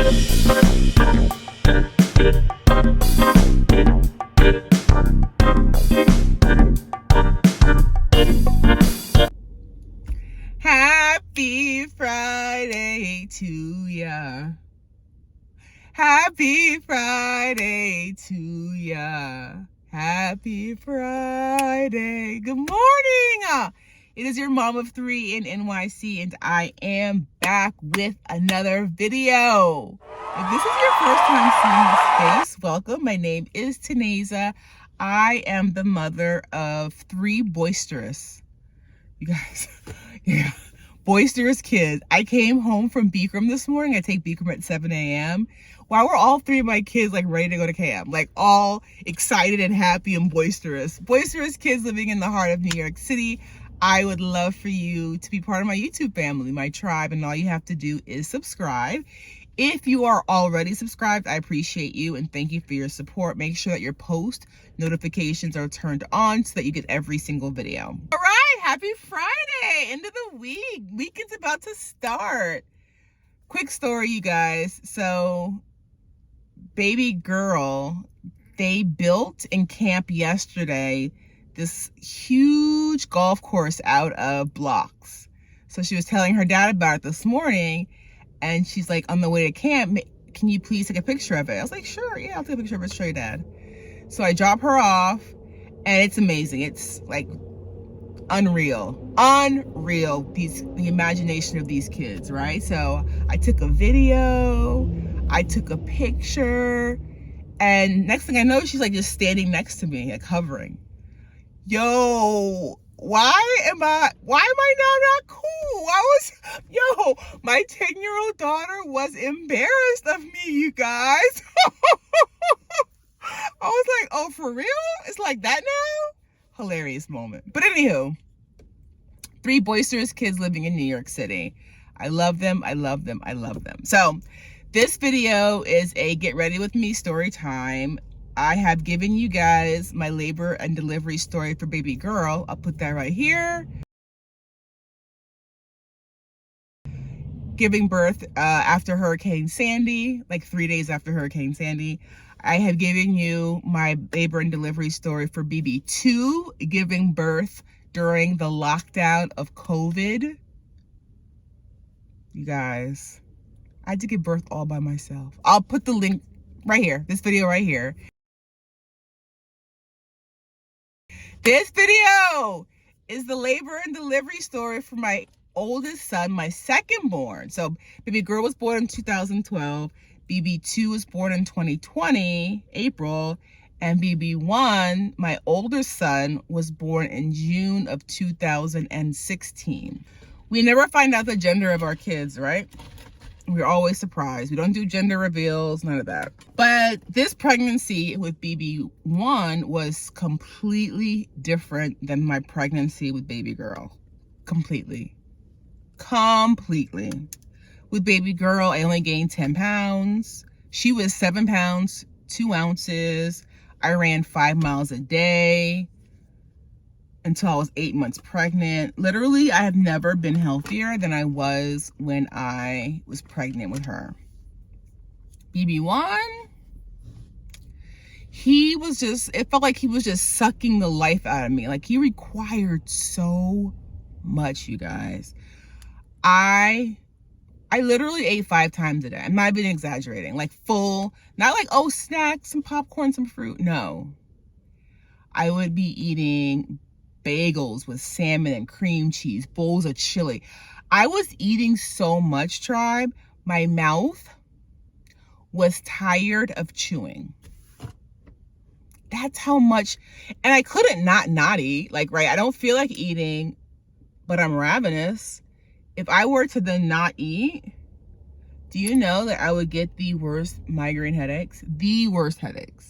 Happy Friday to ya. Happy Friday to ya. Happy Friday. Good morning. It is your mom of three in NYC, and I am back with another video. If this is your first time seeing this face, welcome. My name is Taneza. I am the mother of three boisterous, you guys, yeah, boisterous kids. I came home from Beacom this morning. I take Beacom at 7 a.m. Why were all three of my kids like ready to go to camp? Like all excited and happy and boisterous. Boisterous kids living in the heart of New York City. I would love for you to be part of my YouTube family, my tribe, and all you have to do is subscribe. If you are already subscribed, I appreciate you and thank you for your support. Make sure that your post notifications are turned on so that you get every single video. All right, happy Friday, end of the week. Weekend's about to start. Quick story, you guys. So, baby girl, they built in camp yesterday this huge golf course out of blocks. So she was telling her dad about it this morning, and she's like, on the way to camp, can you please take a picture of it? I was like, sure, yeah, I'll take a picture of it, show your dad. So I drop her off, and it's amazing. It's like unreal, the imagination of these kids, right? So I took a video, I took a picture, and next thing I know, she's like just standing next to me, like hovering. Yo, why am I now not cool? My 10-year-old daughter was embarrassed of me, you guys. I was like, oh, for real? It's like that now? Hilarious moment. But anywho, three boisterous kids living in New York City. I love them, I love them, I love them. So this video is a get ready with me story time. I have given you guys my labor and delivery story for baby girl. I'll put that right here. Giving birth after Hurricane Sandy, like 3 days after Hurricane Sandy. I have given you my labor and delivery story for BB2, giving birth during the lockdown of COVID. You guys, I had to give birth all by myself. I'll put the link right here, this video right here. This video is the labor and delivery story for my oldest son, my second born. So baby girl was born in 2012. BB2 was born in 2020, April. And BB1, my older son, was born in June of 2016. We never find out the gender of our kids, right? We're always surprised. We don't do gender reveals, none of that. But this pregnancy with BB1 was completely different than my pregnancy with baby girl. Completely. With baby girl, I only gained 10 pounds. She was 7 pounds, 2 ounces. I ran 5 miles a day until I was 8 months pregnant. Literally, I have never been healthier than I was when I was pregnant with her. BB1, it felt like he was just sucking the life out of me. Like, he required so much, you guys. I literally ate 5 times a day. I'm not even exaggerating. Like full, not like, oh, snacks, some popcorn, some fruit. No. I would be eating bagels with salmon and cream cheese, bowls of chili. I was eating so much, tribe, my mouth was tired of chewing. That's how much, and I couldn't not eat. Like, right, I don't feel like eating, but I'm ravenous. If I were to then not eat, do you know that I would get the worst migraine headaches? The worst headaches.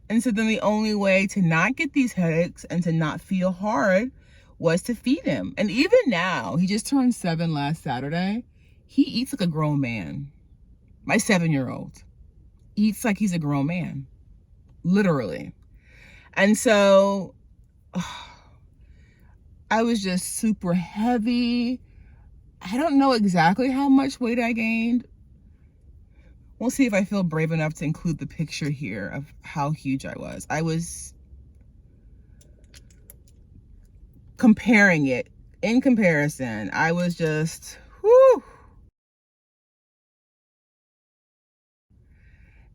And so then the only way to not get these headaches and to not feel hard was to feed him. And even now, he just turned 7 last Saturday. He eats like a grown man. My 7-year-old eats like he's a grown man, literally. And so I was just super heavy. I don't know exactly how much weight I gained. We'll see if I feel brave enough to include the picture here of how huge I was. I was comparing it. In comparison, I was just, whew.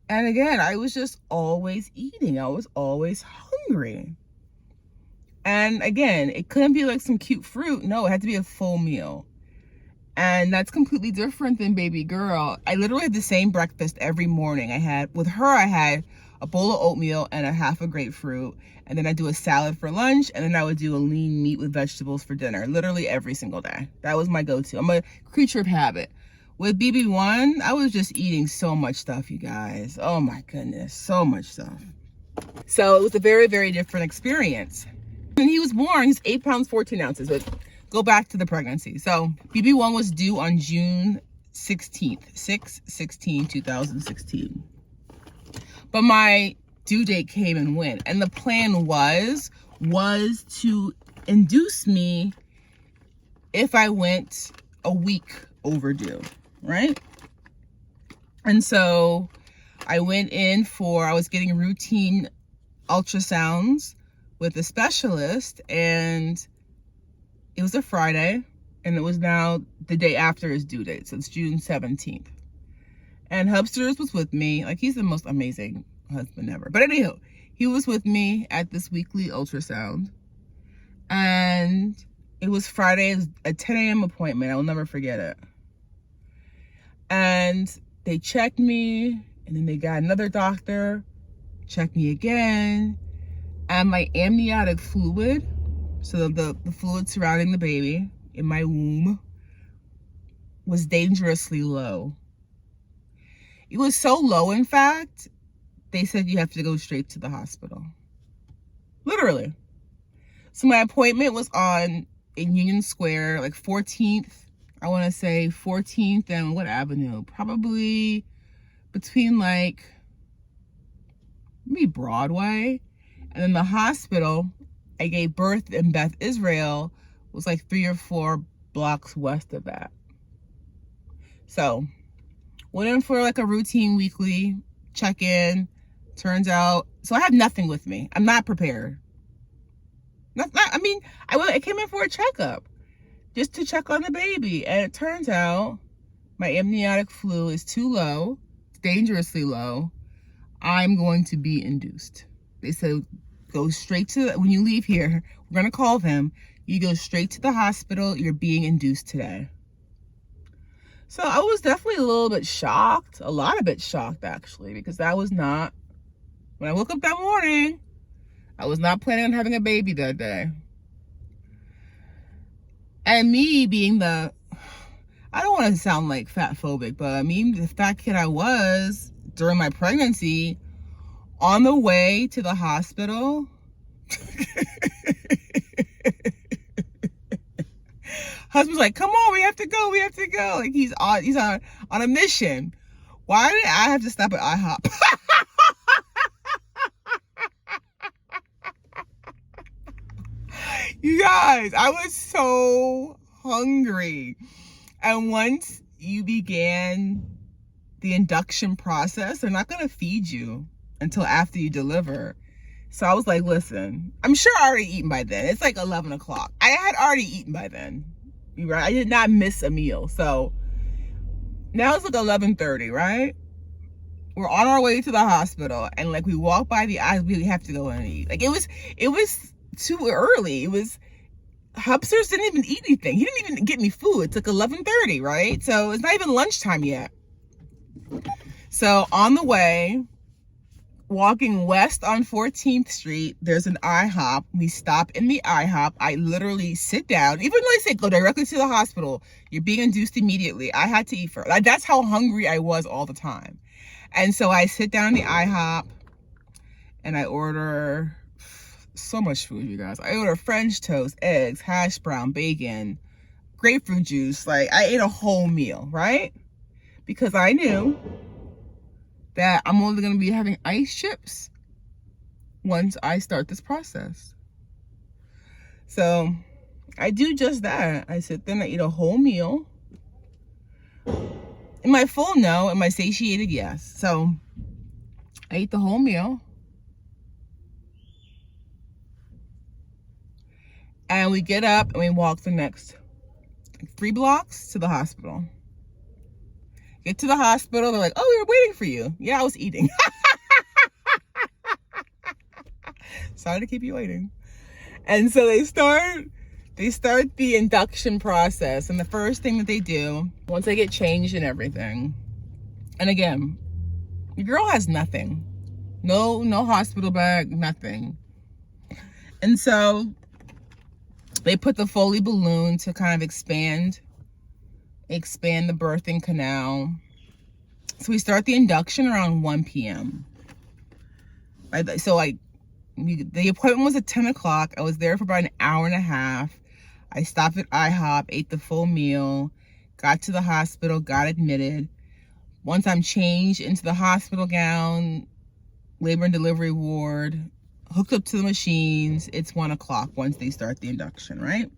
And again, I was just always eating. I was always hungry. And again, it couldn't be like some cute fruit. No, it had to be a full meal. And that's completely different than baby girl. I literally had the same breakfast every morning. I had a bowl of oatmeal and a half a grapefruit. And then I'd do a salad for lunch. And then I would do a lean meat with vegetables for dinner, literally every single day. That was my go-to. I'm a creature of habit. With BB1, I was just eating so much stuff, you guys. Oh my goodness, so much stuff. So it was a very, very different experience. When he was born, he's 8 pounds, 14 ounces. But go back to the pregnancy. So BB1 was due on June 16th, 2016. But my due date came and went. And the plan was to induce me if I went a week overdue, right? And so I went in I was getting routine ultrasounds with a specialist, and it was a Friday, and it was now the day after his due date, so it's June 17th. And Hubsters was with me. Like, he's the most amazing husband ever. But anywho, he was with me at this weekly ultrasound, and it was Friday. It was a 10 a.m. appointment. I will never forget it. And they checked me, and then they got another doctor, checked me again, and my amniotic fluid, so the fluid surrounding the baby in my womb, was dangerously low. It was so low, in fact, they said you have to go straight to the hospital. Literally. So my appointment was in Union Square, like 14th, I want to say 14th and what avenue? Probably between like maybe Broadway. And then the hospital I gave birth in Beth Israel was like 3 or 4 blocks west of that. So went in for like a routine weekly check-in. Turns out, so I have nothing with me. I'm not prepared. I came in for a checkup just to check on the baby. And it turns out my amniotic fluid is too low, dangerously low. I'm going to be induced. They said, go straight when you leave here, we're going to call them. You go straight to the hospital. You're being induced today. So I was definitely a little bit shocked, a lot of bit shocked actually, because that was not, when I woke up that morning, I was not planning on having a baby that day. And me being I don't want to sound like fat phobic, but the fat kid I was during my pregnancy, on the way to the hospital, husband's like, come on, we have to go. Like he's on a mission. Why did I have to stop at IHOP? You guys, I was so hungry. And once you began the induction process, they're not going to feed you until after you deliver. So I was like, listen, I'm sure I already eaten by then. It's like 11 o'clock. I had already eaten by then. Right? I did not miss a meal. So now it's like 11:30, right? We're on our way to the hospital, and like we walk by the aisle, we have to go in and eat. Like it was too early. Hubsters didn't even eat anything. He didn't even get me food. It's like 11:30, right? So it's not even lunchtime yet. So on the way, walking west on 14th Street, there's an IHOP. We stop in the IHOP. I literally sit down. Even though they say go directly to the hospital, you're being induced immediately. I had to eat first. Like, that's how hungry I was all the time. And so I sit down in the IHOP and I order so much food, you guys. I order French toast, eggs, hash brown, bacon, grapefruit juice. Like, I ate a whole meal, right? Because I knew that I'm only going to be having ice chips once I start this process. So I do just that. I sit there and I eat a whole meal. Am I full? No. Am I satiated? Yes. So I ate the whole meal. And we get up and we walk the next 3 blocks to the hospital. Get to the hospital. They're like, oh, we were waiting for you. Yeah, I was eating. Sorry to keep you waiting. And so they start the induction process. And the first thing that they do, once I get changed and everything, and again, the girl has nothing. No hospital bag, nothing. And so they put the Foley balloon to kind of expand the birthing canal. So we start the induction around 1 p.m. So the appointment was at 10 o'clock. I was there for about an hour and a half. I stopped at IHOP, ate the full meal, got to the hospital, got admitted. Once I'm changed into the hospital gown, labor and delivery ward, hooked up to the machines, it's 1 o'clock once they start the induction, right?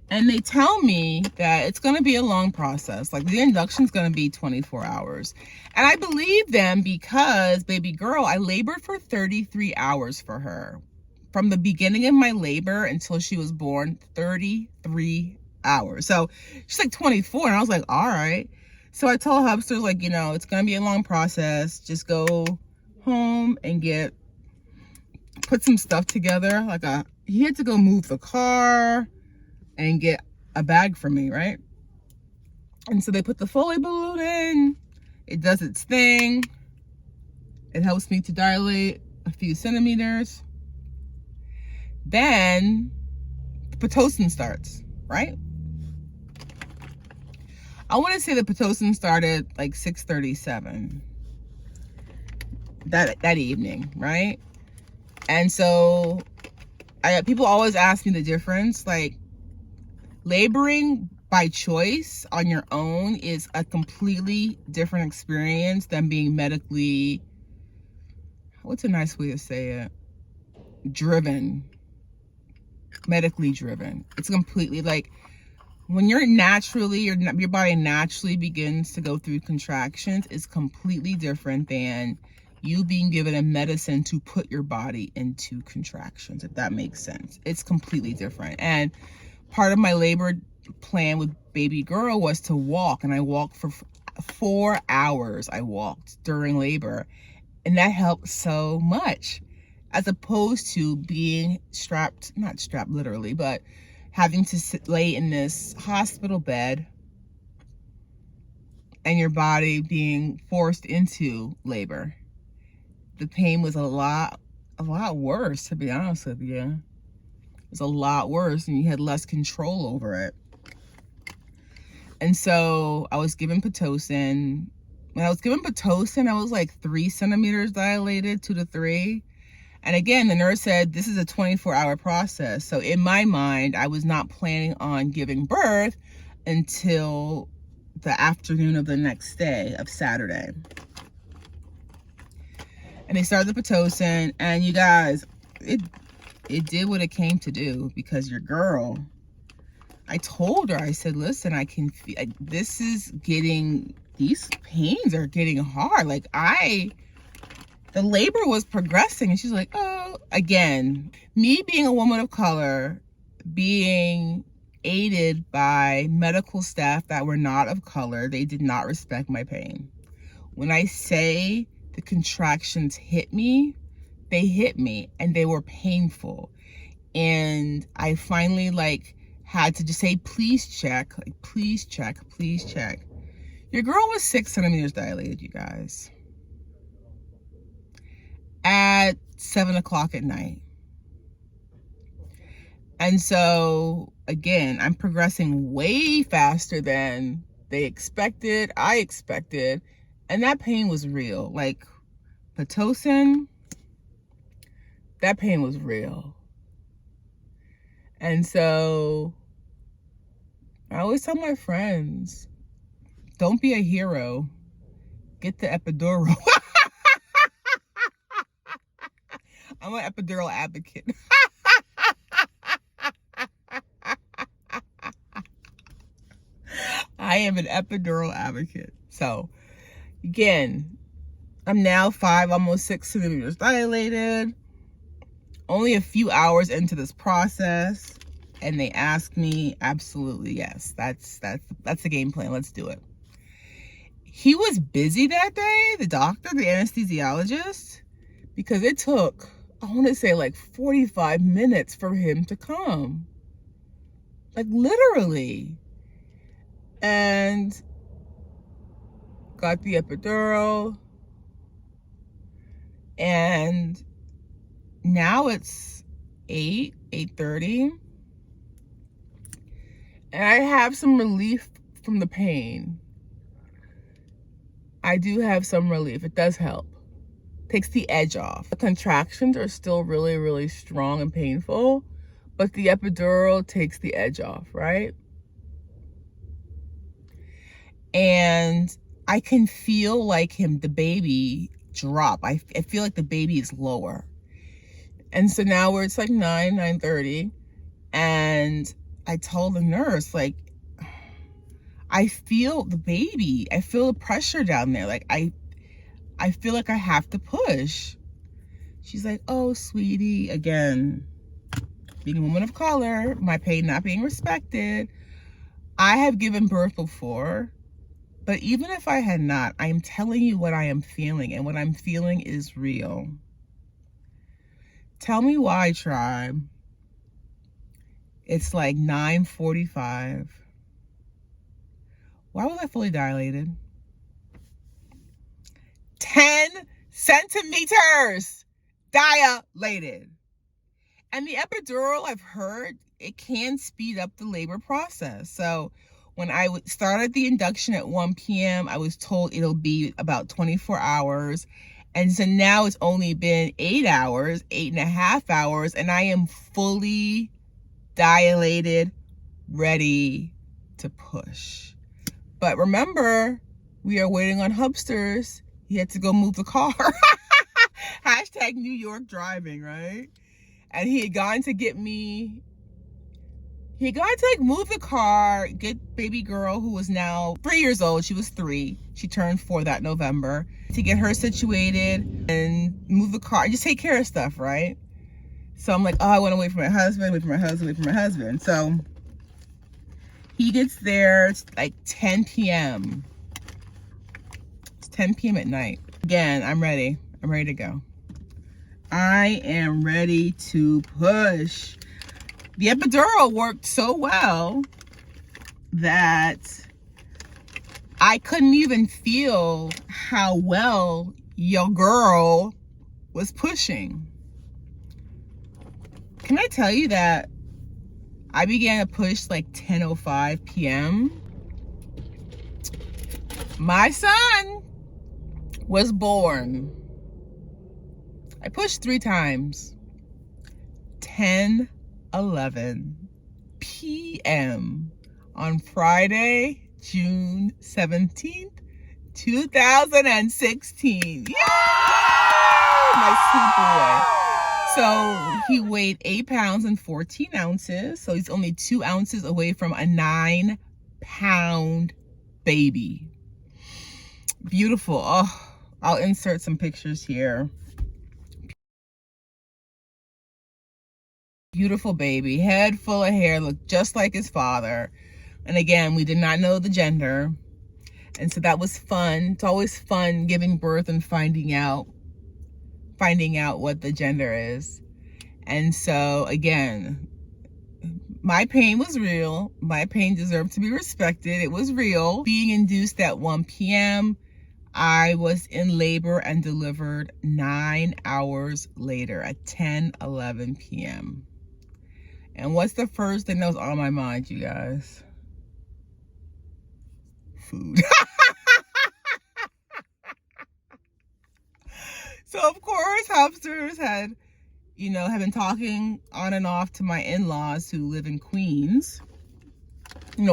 And they tell me that it's going to be a long process. Like, the induction's going to be 24 hours. And I believe them because, baby girl, I labored for 33 hours for her. From the beginning of my labor until she was born, 33 hours. So she's like 24, and I was like, all right. So I told Hubsters, like, you know, it's going to be a long process. Just go home and put some stuff together. He had to go move the car and get a bag for me, right? And so they put the Foley balloon in. It does its thing. It helps me to dilate a few centimeters. Then the Pitocin starts, right? I want to say the Pitocin started like 6:37 that evening, right? And so people always ask me the difference. Like, laboring by choice on your own is a completely different experience than being medically, what's a nice way to say it? Medically driven. It's completely like, when your body naturally begins to go through contractions, it's completely different than you being given a medicine to put your body into contractions, if that makes sense. It's completely different. And part of my labor plan with baby girl was to walk, and I walked for 4 hours. I walked during labor, and that helped so much, as opposed to being not strapped literally, but having to lay in this hospital bed and your body being forced into labor. The pain was a lot worse, to be honest with you. It was a lot worse, and you had less control over it. And so I was given Pitocin. When I was given Pitocin, I was like 3 centimeters dilated, 2 to 3. And again, the nurse said, this is a 24-hour process. So in my mind, I was not planning on giving birth until the afternoon of the next day, of Saturday. And they started the Pitocin, and you guys, it did what it came to do, because your girl, I told her, I said, listen, I can feel, these pains are getting hard. Like, the labor was progressing, and she's like, oh, again, me being a woman of color, being aided by medical staff that were not of color, they did not respect my pain. When I say the contractions hit me, they hit me, and they were painful. And I finally had to just say, please check, please check, please check. Your girl was 6 centimeters dilated, you guys, at 7 o'clock at night. And so again, I'm progressing way faster than they expected, I expected, and that pain was real. Like, Pitocin, that pain was real. And so I always tell my friends, don't be a hero, get the epidural. I'm an epidural advocate. I I am an epidural advocate. So again, I'm now 5, almost 6 centimeters dilated. Only a few hours into this process, and they asked me, absolutely yes. That's the game plan. Let's do it. He was busy that day, the doctor, the anesthesiologist, because it took, I want to say, like 45 minutes for him to come. Like literally. And got the epidural. And now it's 8:30. And I have some relief from the pain. I do have some relief. It does help. Takes the edge off. The contractions are still really, really strong and painful, but the epidural takes the edge off, right? And I can feel like the baby drop. I feel like the baby is lower. And so now it's like 9:30, and I told the nurse, like, I feel the baby. I feel the pressure down there. Like, I feel like I have to push. She's like, oh, sweetie, again, being a woman of color, my pain not being respected. I have given birth before, but even if I had not, I am telling you what I am feeling, and what I'm feeling is real. Tell me why, tribe. It's like 9:45. Why was I fully dilated? 10 centimeters dilated. And the epidural, I've heard, it can speed up the labor process. So when I started the induction at 1 p.m., I was told it'll be about 24 hours. And so now it's only been 8 hours, 8.5 hours, and I am fully dilated, ready to push. But remember, we are waiting on Hubsters. He had to go move the car. Hashtag New York driving, right? And he had gone to get me. He had gone to like move the car, get baby girl who was now 3 years old. She was 3. She turned 4 that November. To get her situated and move the car, just take care of stuff, right? So I'm like, oh, I want to wait for my husband, wait for my husband, wait for my husband. So he gets there, it's like 10 p.m. It's 10 p.m. at night. Again, I'm ready. I'm ready to go. I am ready to push. The epidural worked so well that I couldn't even feel how well your girl was pushing. Can I tell you that I began to push like 10:05 p.m. My son was born. I pushed 3 times. 10:11 p.m. on Friday, June 17th, 2016. Yay! My sweet boy. So he weighed 8 pounds and 14 ounces. So he's only 2 ounces away from a 9-pound baby. Beautiful. Oh, I'll insert some pictures here. Beautiful baby, head full of hair, looked just like his father. And again, we did not know the gender. And so that was fun. It's always fun giving birth and finding out what the gender is. And so again, my pain was real. My pain deserved to be respected. It was real. Being induced at 1 p.m., I was in labor and delivered 9 hours later at 10:11 p.m. And what's the first thing that was on my mind, you guys? Food. So of course, Hubsters had been talking on and off to my in-laws who live in Queens,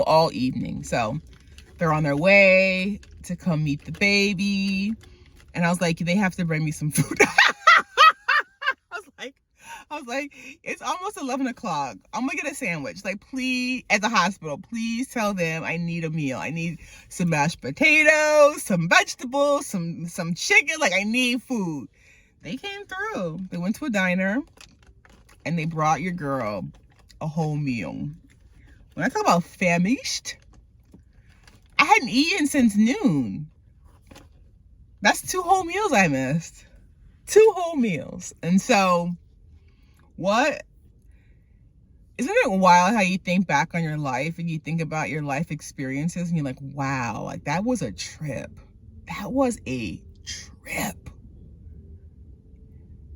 all evening. So they're on their way to come meet the baby. And I was like, they have to bring me some food. I was like, it's almost 11 o'clock. I'm gonna get a sandwich. Like, please, at the hospital, please tell them I need a meal. I need some mashed potatoes, some vegetables, some chicken. Like, I need food. They came through. They went to a diner and they brought your girl a whole meal. When I talk about famished, I hadn't eaten since noon. That's 2 whole meals I missed. 2 whole meals. And so, what? Isn't it wild how you think back on your life and you think about your life experiences and you're like, wow, like that was a trip. That was a trip.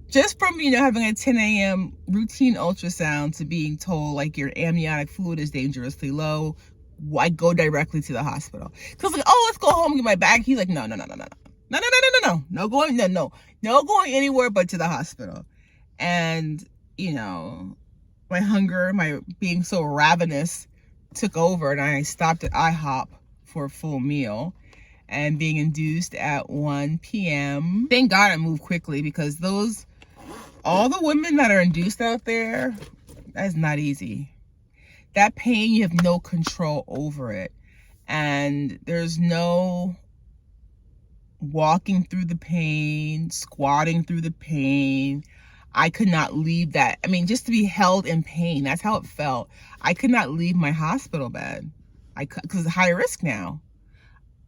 Just from, having a 10 a.m. routine ultrasound to being told like your amniotic fluid is dangerously low, I go directly to the hospital. Because like, oh, let's go home and get my bag. He's like, no. No going anywhere but to the hospital. And, my hunger, my being so ravenous took over, and I stopped at IHOP for a full meal and being induced at 1 p.m. Thank God I moved quickly, because all the women that are induced out there, that's not easy. That pain, you have no control over it. And there's no walking through the pain, squatting through the pain. I could not leave that. Just to be held in pain, that's how it felt. I could not leave my hospital bed. Because it's high risk now.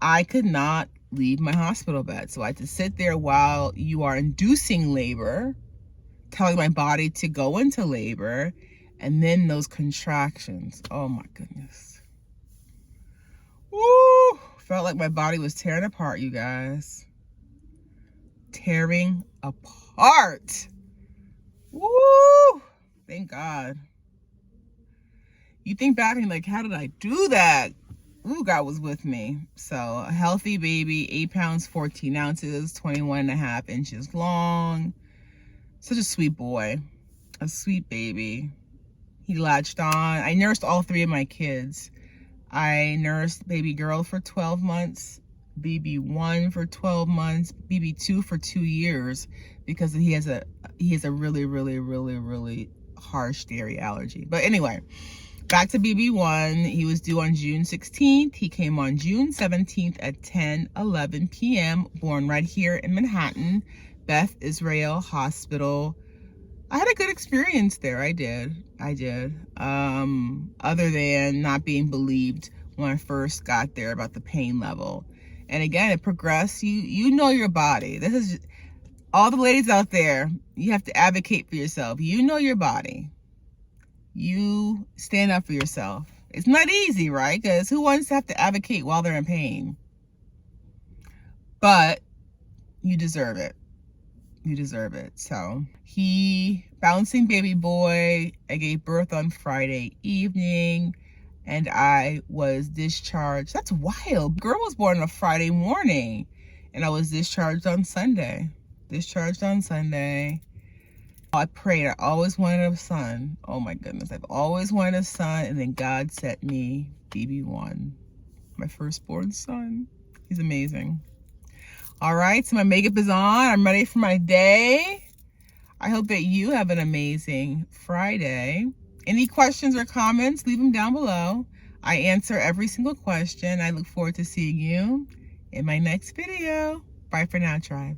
I could not leave my hospital bed. So I had to sit there while you are inducing labor, telling my body to go into labor, and then those contractions. Oh my goodness. Woo! Felt like my body was tearing apart, you guys. Tearing apart. Woo! Thank God. You think back and you're like, how did I do that? Ooh, God was with me. So, a healthy baby, 8 pounds, 14 ounces, 21.5 inches long. Such a sweet boy. A sweet baby. He latched on. I nursed all 3 of my kids. I nursed baby girl for 12 months, baby 1 for 12 months, baby 2 for 2 years, because he has a really, really, really, really harsh dairy allergy. But anyway, back to baby 1. He was due on June 16th. He came on June 17th at 10:11 p.m., born right here in Manhattan, Beth Israel Hospital. I had a good experience there. I did. Other than not being believed when I first got there about the pain level. And again, it progressed. You know your body. This is all the ladies out there. You have to advocate for yourself. You know your body. You stand up for yourself. It's not easy, right? Because who wants to have to advocate while they're in pain? But you deserve it. You deserve it. So bouncing baby boy, I gave birth on Friday evening and I was discharged. That's wild. Girl was born on a Friday morning and I was discharged on Sunday. I prayed. I always wanted a son. Oh my goodness. I've always wanted a son, and then God sent me BB1, my firstborn son. He's amazing. All right, so my makeup is on. I'm ready for my day. I hope that you have an amazing Friday. Any questions or comments, leave them down below. I answer every single question. I look forward to seeing you in my next video. Bye for now, tribe.